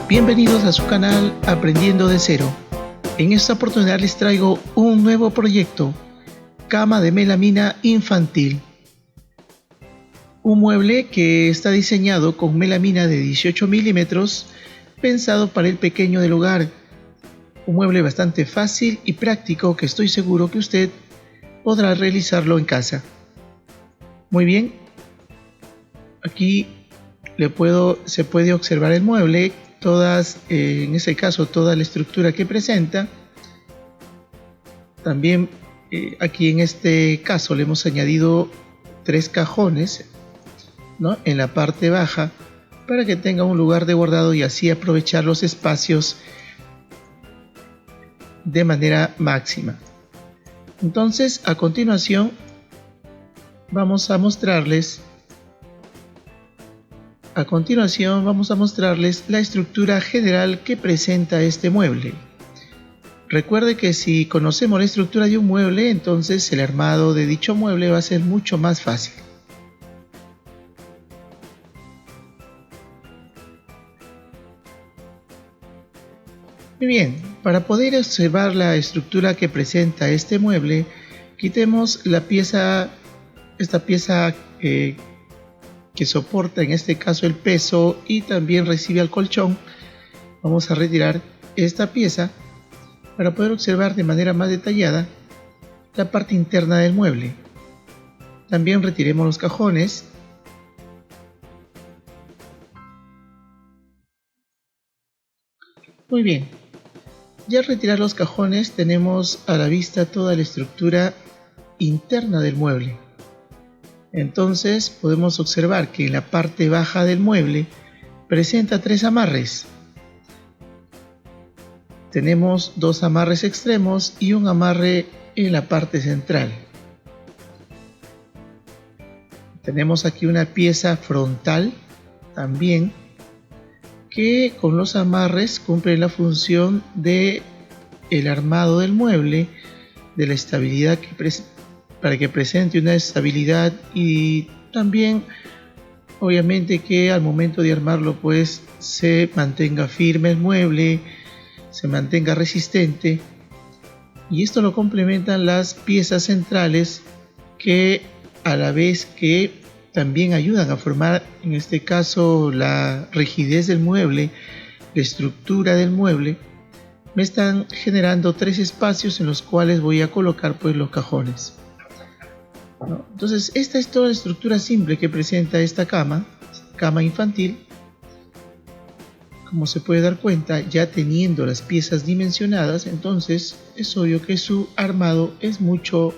Bienvenidos a su canal Aprendiendo de Cero. En esta oportunidad les traigo un nuevo proyecto, cama de melamina infantil. Un mueble que está diseñado con melamina de 18 milímetros, pensado para el pequeño del hogar. Un mueble bastante fácil y práctico que estoy seguro que usted podrá realizarlo en casa. Muy bien, aquí se puede observar el mueble, en ese caso toda la estructura que presenta. También aquí en este caso le hemos añadido 3 cajones, ¿no?, en la parte baja, para que tenga un lugar de guardado y así aprovechar los espacios de manera máxima. Entonces, a continuación vamos a mostrarles la estructura general que presenta este mueble. Recuerde que si conocemos la estructura de un mueble, entonces el armado de dicho mueble va a ser mucho más fácil. Muy bien, para poder observar la estructura que presenta este mueble, quitemos esta pieza que soporta en este caso el peso y también recibe al colchón. Vamos a retirar esta pieza para poder observar de manera más detallada la parte interna del mueble. También retiremos los cajones. Muy bien, ya al retirar los cajones tenemos a la vista toda la estructura interna del mueble. Entonces podemos observar que en la parte baja del mueble presenta 3 amarres. Tenemos 2 amarres extremos y un amarre en la parte central. Tenemos aquí una pieza frontal también, que con los amarres cumple la función de el armado del mueble, de la estabilidad para que presente una estabilidad, y también obviamente que al momento de armarlo pues se mantenga firme el mueble, se mantenga resistente. Y esto lo complementan las piezas centrales, que a la vez que también ayudan a formar en este caso la rigidez del mueble, la estructura del mueble, me están generando 3 espacios en los cuales voy a colocar pues los cajones. Entonces esta es toda la estructura simple que presenta esta cama infantil. Como se puede dar cuenta, ya teniendo las piezas dimensionadas, entonces es obvio que su armado es mucho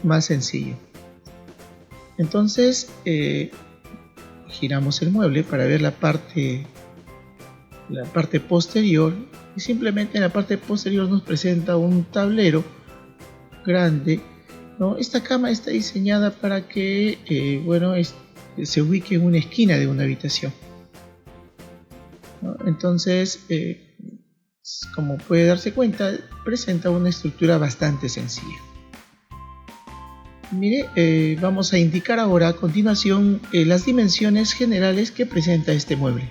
más sencillo. Entonces giramos el mueble para ver la parte posterior, y simplemente en la parte posterior nos presenta un tablero grande, ¿no? Esta cama está diseñada para que se ubique en una esquina de una habitación, ¿no? Entonces, como puede darse cuenta, presenta una estructura bastante sencilla. Mire, vamos a indicar ahora a continuación las dimensiones generales que presenta este mueble.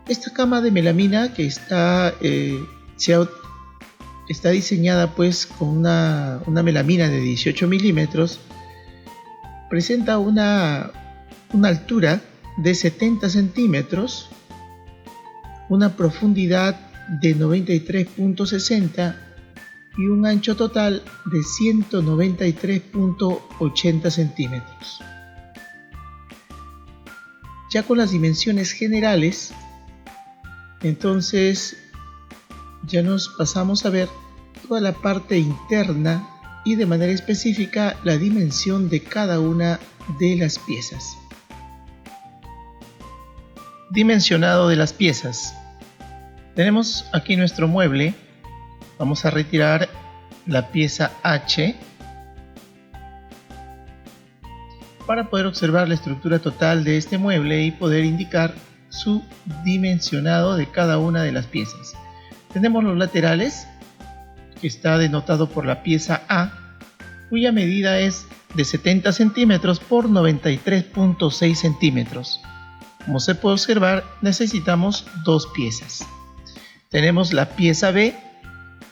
Esta cama de melamina que está diseñada pues con una melamina de 18 milímetros, presenta una altura de 70 centímetros, una profundidad de 93.60 y un ancho total de 193.80 centímetros. Ya con las dimensiones generales, entonces ya nos pasamos a ver toda la parte interna y de manera específica la dimensión de cada una de las piezas. Dimensionado de las piezas. Tenemos aquí nuestro mueble. Vamos a retirar la pieza H para poder observar la estructura total de este mueble y poder indicar su dimensionado de cada una de las piezas. Tenemos los laterales, que está denotado por la pieza A, cuya medida es de 70 centímetros por 93.6 centímetros. Como se puede observar, necesitamos dos piezas. Tenemos la pieza B,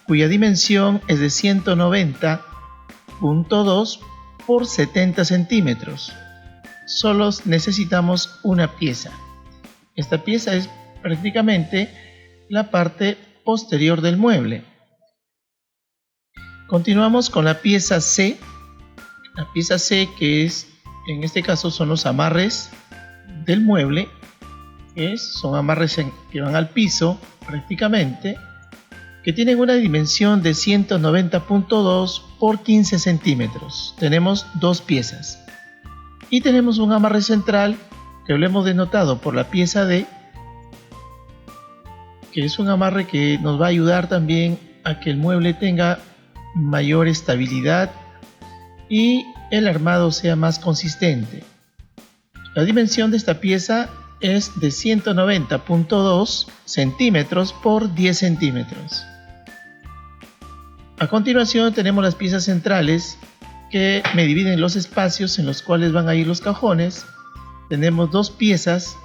cuya dimensión es de 190.2 por 70 centímetros. Solo necesitamos una pieza. Esta pieza es prácticamente la parte posterior del mueble. Continuamos con la pieza C. La pieza C, que es, en este caso, son los amarres del mueble. Son amarres que van al piso prácticamente, que tienen una dimensión de 190.2 por 15 centímetros. Tenemos dos piezas. Y tenemos un amarre central que lo hemos denotado por la pieza D, que es un amarre que nos va a ayudar también a que el mueble tenga mayor estabilidad y el armado sea más consistente. La dimensión de esta pieza es de 190.2 centímetros por 10 centímetros. A continuación tenemos las piezas centrales que me dividen los espacios en los cuales van a ir los cajones. Tenemos dos piezas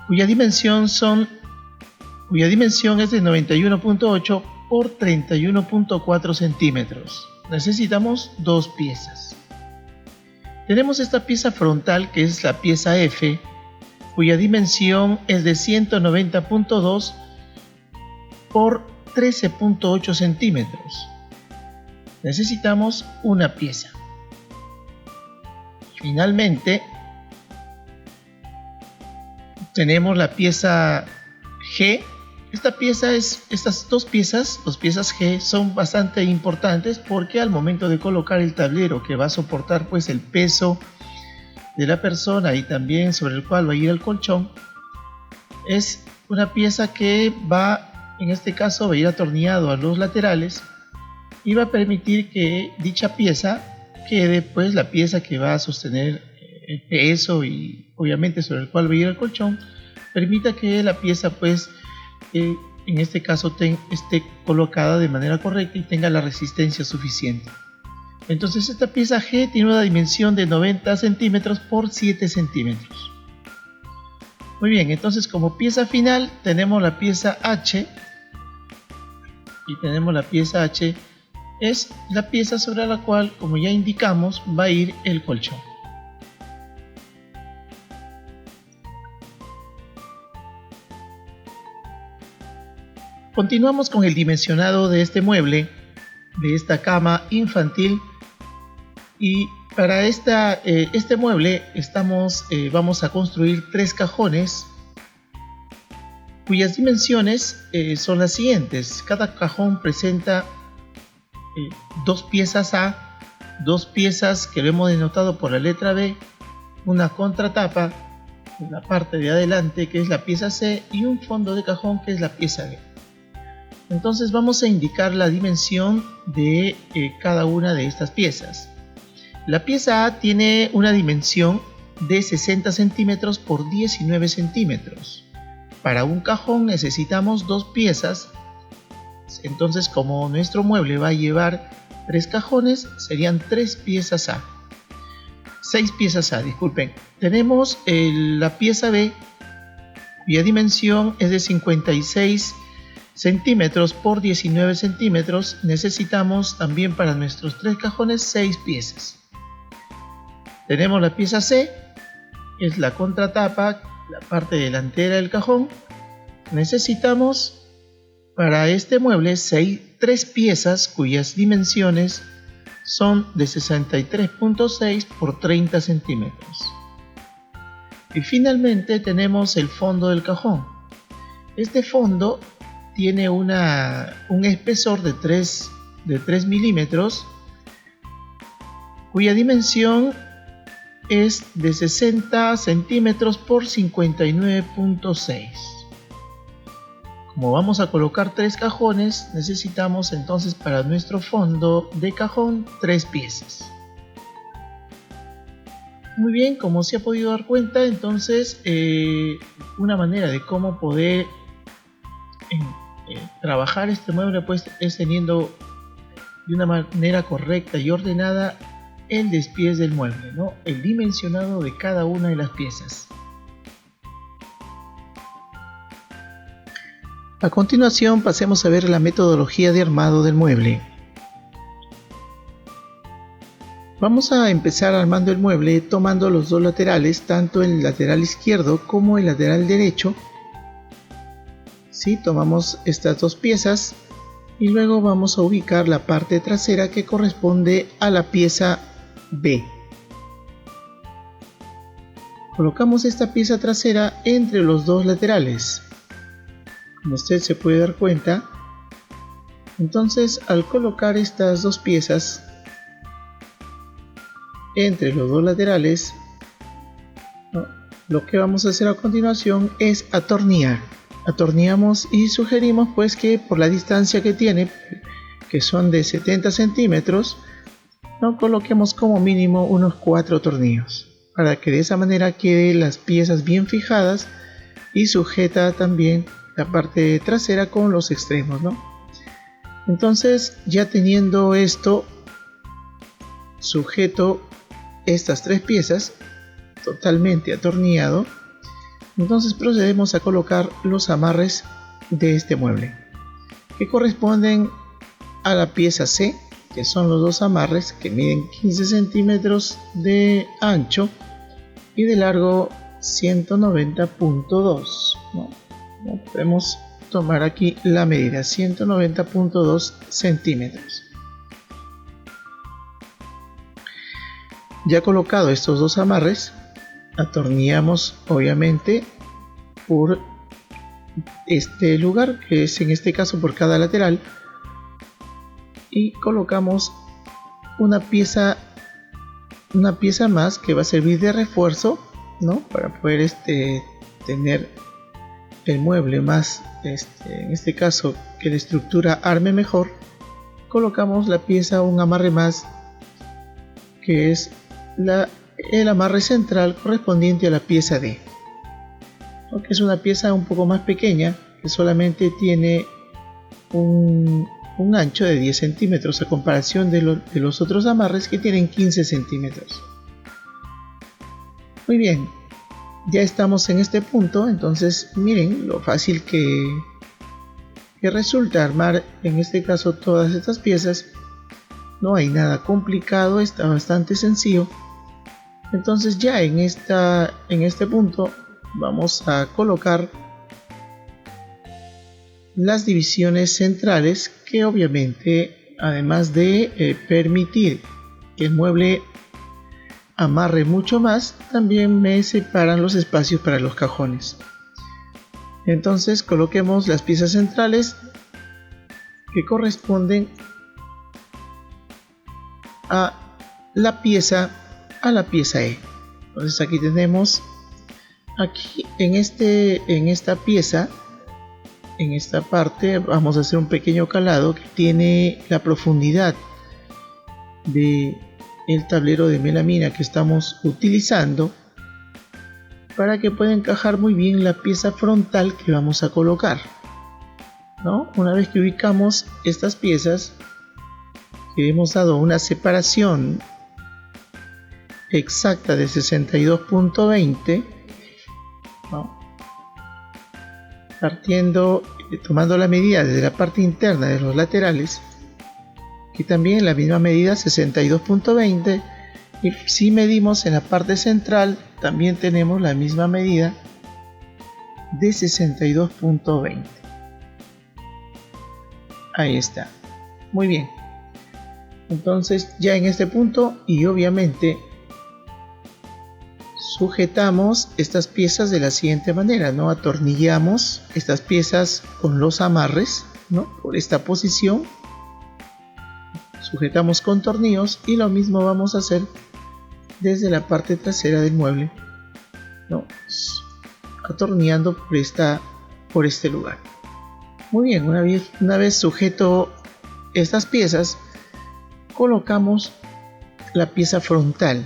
cuya dimensión es de 91.8 por 31.4 centímetros. Necesitamos dos piezas. Tenemos esta pieza frontal, que es la pieza F, cuya dimensión es de 190.2 por 13.8 centímetros. Necesitamos una pieza. Finalmente, tenemos la pieza G. Estas dos piezas G, son bastante importantes porque al momento de colocar el tablero que va a soportar pues el peso de la persona y también sobre el cual va a ir el colchón, es una pieza que en este caso va a ir atornillado a los laterales y va a permitir que dicha pieza quede pues la pieza que va a sostener el peso y obviamente sobre el cual va a ir el colchón, permita que la pieza pues en este caso esté colocada de manera correcta y tenga la resistencia suficiente. Entonces esta pieza G tiene una dimensión de 90 centímetros por 7 centímetros. Muy bien, entonces como pieza final tenemos la pieza H, y tenemos la pieza H, es la pieza sobre la cual, como ya indicamos, va a ir el colchón. Continuamos con el dimensionado de este mueble, de esta cama infantil, y para este mueble vamos a construir tres cajones cuyas dimensiones son las siguientes. Cada cajón presenta dos piezas A, dos piezas que lo hemos denotado por la letra B, una contratapa en la parte de adelante que es la pieza C y un fondo de cajón que es la pieza D. Entonces vamos a indicar la dimensión de cada una de estas piezas. La pieza A tiene una dimensión de 60 centímetros por 19 centímetros. Para un cajón necesitamos dos piezas. Entonces, como nuestro mueble va a llevar tres cajones, serían tres piezas A. 6 piezas A, disculpen. Tenemos la pieza B, cuya dimensión es de 56 centímetros por 19 centímetros. Necesitamos también para nuestros tres cajones 6 piezas. Tenemos la pieza C, que es la contratapa, la parte delantera del cajón. Necesitamos para este mueble 3 piezas cuyas dimensiones son de 63.6 por 30 centímetros. Y finalmente tenemos el fondo del cajón. Este fondo tiene un espesor de 3 milímetros, cuya dimensión es de 60 centímetros por 59.6. Como vamos a colocar 3 cajones, necesitamos entonces para nuestro fondo de cajón 3 piezas. Muy bien, como se ha podido dar cuenta, entonces una manera de cómo poder trabajar este mueble pues es teniendo de una manera correcta y ordenada el despiece del mueble, ¿no? El dimensionado de cada una de las piezas. A continuación pasemos a ver la metodología de armado del mueble. Vamos a empezar armando el mueble tomando los dos laterales, tanto el lateral izquierdo como el lateral derecho. ¿Sí? Tomamos estas dos piezas y luego vamos a ubicar la parte trasera que corresponde a la pieza B. Colocamos esta pieza trasera entre los dos laterales. Como usted se puede dar cuenta, entonces al colocar estas dos piezas entre los dos laterales, ¿no?, lo que vamos a hacer a continuación es atornillar. Atornillamos y sugerimos pues que por la distancia que tiene, que son de 70 centímetros, no coloquemos como mínimo unos 4 tornillos, para que de esa manera queden las piezas bien fijadas y sujeta también la parte trasera con los extremos, ¿no? Entonces, ya teniendo esto sujeto, estas tres piezas totalmente atornillado, entonces procedemos a colocar los amarres de este mueble, que corresponden a la pieza C, que son los dos amarres que miden 15 centímetros de ancho y de largo 190.2, ¿no? Podemos tomar aquí la medida, 190.2 centímetros. Ya colocado estos dos amarres, atornillamos obviamente por este lugar, que es en este caso por cada lateral, y colocamos una pieza más que va a servir de refuerzo, ¿no?, para poder tener el mueble más, en este caso, que la estructura arme mejor. Colocamos la pieza, un amarre más, que es el amarre central correspondiente a la pieza D, que es una pieza un poco más pequeña, que solamente tiene un ancho de 10 centímetros a comparación de los otros amarres que tienen 15 centímetros. Muy bien, ya estamos en este punto. Entonces miren lo fácil que resulta armar en este caso todas estas piezas. No hay nada complicado, está bastante sencillo. Entonces ya en este punto vamos a colocar las divisiones centrales, que obviamente, además de permitir que el mueble amarre mucho más, también me separan los espacios para los cajones. Entonces coloquemos las piezas centrales que corresponden a la pieza E. Entonces aquí tenemos, aquí en esta pieza, en esta parte vamos a hacer un pequeño calado que tiene la profundidad de el tablero de melamina que estamos utilizando, para que pueda encajar muy bien la pieza frontal que vamos a colocar, ¿no? Una vez que ubicamos estas piezas, que hemos dado una separación exacta de 62.20, ¿no?, tomando la medida desde la parte interna de los laterales, que también la misma medida 62.20, y si medimos en la parte central también tenemos la misma medida de 62.20. Ahí está, muy bien. Entonces ya en este punto, y obviamente sujetamos estas piezas de la siguiente manera, ¿no? Atornillamos estas piezas con los amarres, ¿no?, por esta posición, sujetamos con tornillos, y lo mismo vamos a hacer desde la parte trasera del mueble, ¿no?, atornillando por este lugar. Muy bien, una vez sujeto estas piezas, colocamos la pieza frontal.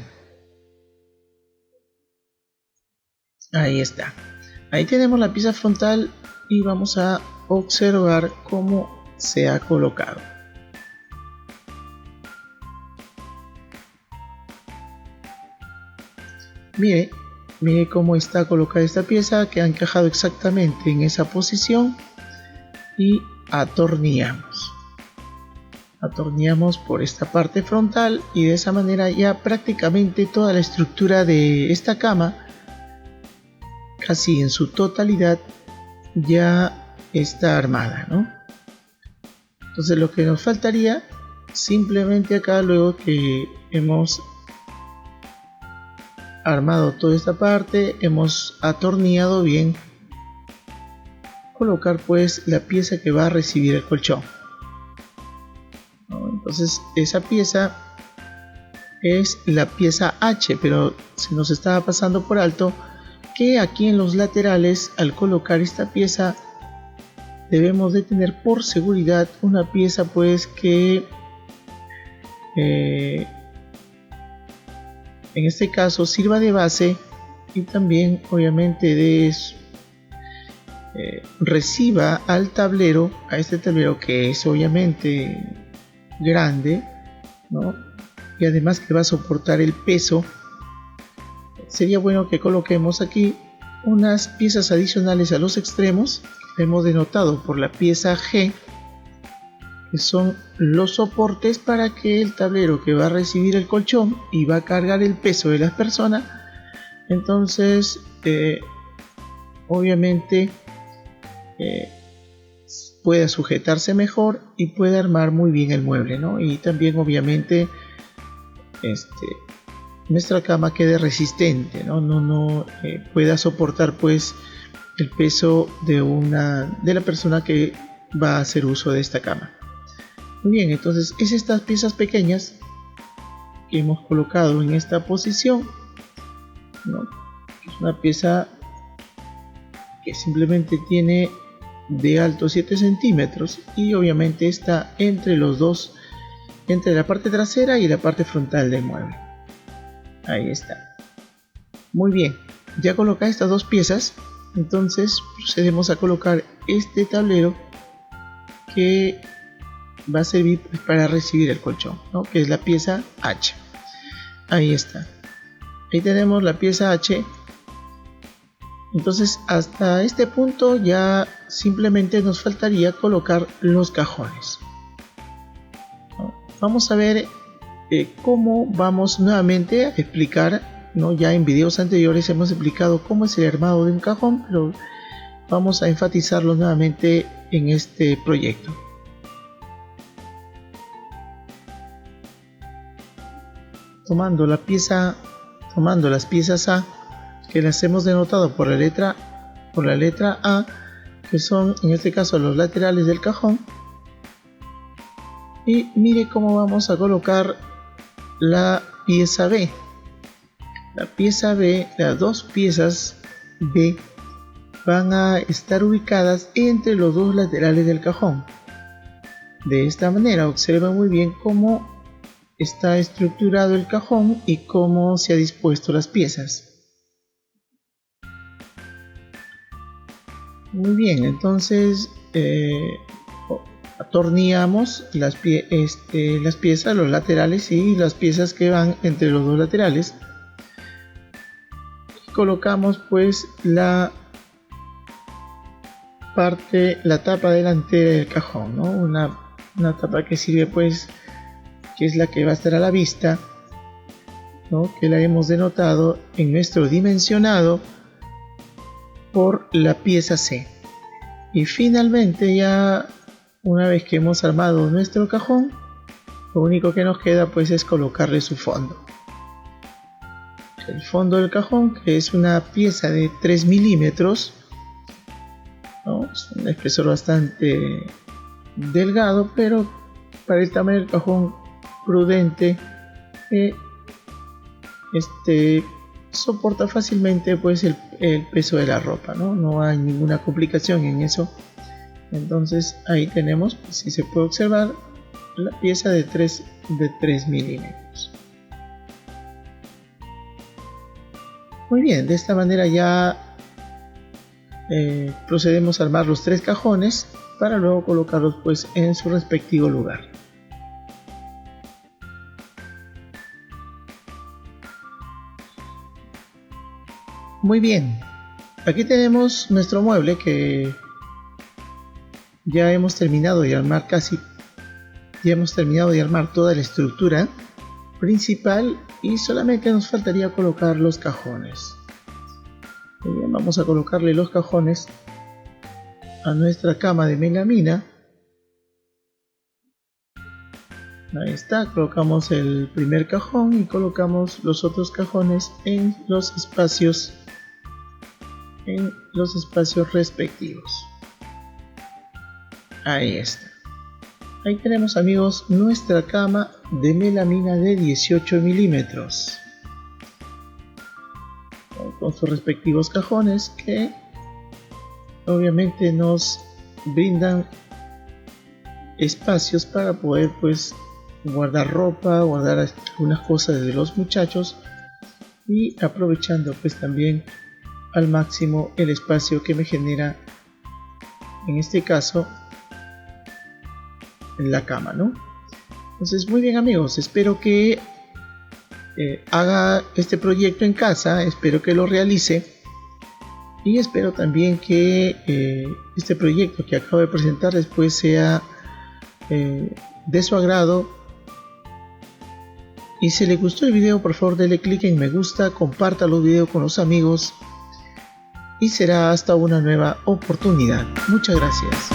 Ahí está, ahí tenemos la pieza frontal, y vamos a observar cómo se ha colocado. Mire, mire cómo está colocada esta pieza, que ha encajado exactamente en esa posición, y atornillamos. Atornillamos por esta parte frontal y de esa manera ya prácticamente toda la estructura de esta cama, casi en su totalidad, ya está armada, ¿no? Entonces lo que nos faltaría simplemente acá, luego que hemos armado toda esta parte, hemos atornillado bien, colocar pues la pieza que va a recibir el colchón, ¿no? Entonces esa pieza es la pieza H, pero se nos estaba pasando por alto que aquí en los laterales, al colocar esta pieza, debemos de tener por seguridad una pieza pues que en este caso sirva de base y también obviamente reciba al tablero, a este tablero que es obviamente grande, ¿no? Y además que va a soportar el peso. Sería bueno que coloquemos aquí unas piezas adicionales a los extremos, que hemos denotado por la pieza G, que son los soportes para que el tablero que va a recibir el colchón y va a cargar el peso de las personas, entonces obviamente pueda sujetarse mejor y pueda armar muy bien el mueble, ¿no? Y también obviamente nuestra cama quede resistente, no pueda soportar pues el peso de la persona que va a hacer uso de esta cama. Muy bien, entonces es estas piezas pequeñas que hemos colocado en esta posición, ¿no? Es una pieza que simplemente tiene de alto 7 centímetros y obviamente está entre los dos, entre la parte trasera y la parte frontal del mueble. Ahí está. Muy bien, ya colocadas estas dos piezas, entonces procedemos a colocar este tablero que va a servir para recibir el colchón, ¿no? Que es la pieza H. Ahí está. Ahí tenemos la pieza H. Entonces hasta este punto ya simplemente nos faltaría colocar los cajones, ¿no? Vamos a ver cómo vamos nuevamente a explicar, ¿no? Ya en videos anteriores hemos explicado cómo es el armado de un cajón, pero vamos a enfatizarlo nuevamente en este proyecto. Tomando las piezas A, que las hemos denotado por la letra A, que son en este caso los laterales del cajón, y mire cómo vamos a colocar la pieza B. La pieza B, las dos piezas B van a estar ubicadas entre los dos laterales del cajón. De esta manera observa muy bien cómo está estructurado el cajón y cómo se ha dispuesto las piezas. Muy bien, entonces atornillamos las piezas, los laterales y las piezas que van entre los dos laterales. Y colocamos pues la tapa delantera del cajón, ¿no? Una tapa que sirve pues, que es la que va a estar a la vista, ¿no? Que la hemos denotado en nuestro dimensionado por la pieza C. Y finalmente, ya una vez que hemos armado nuestro cajón, lo único que nos queda pues es colocarle su fondo. El fondo del cajón, que es una pieza de 3 milímetros, ¿no? Es un espesor bastante delgado, pero para el tamaño del cajón prudente, soporta fácilmente pues el peso de la ropa, no hay ninguna complicación en eso. Entonces ahí tenemos, pues, si se puede observar, la pieza de 3 milímetros. Muy bien, de esta manera ya procedemos a armar los 3 cajones para luego colocarlos pues en su respectivo lugar. Muy bien, aquí tenemos nuestro mueble que ya hemos terminado de armar ya hemos terminado de armar toda la estructura principal y solamente nos faltaría colocar los cajones. Muy bien, vamos a colocarle los cajones a nuestra cama de melamina. Ahí está, colocamos el primer cajón y colocamos los otros cajones en los espacios respectivos. Ahí está. Ahí tenemos, amigos, nuestra cama de melamina de 18 milímetros con sus respectivos cajones que obviamente nos brindan espacios para poder pues guardar ropa, guardar algunas cosas de los muchachos y aprovechando pues también al máximo el espacio que me genera en este caso en la cama, ¿no? Entonces, muy bien, amigos, espero que haga este proyecto en casa, espero que lo realice y espero también que este proyecto que acabo de presentar después sea de su agrado. Y si les gustó el video, por favor denle clic en me gusta, comparta los videos con los amigos y será hasta una nueva oportunidad. Muchas gracias.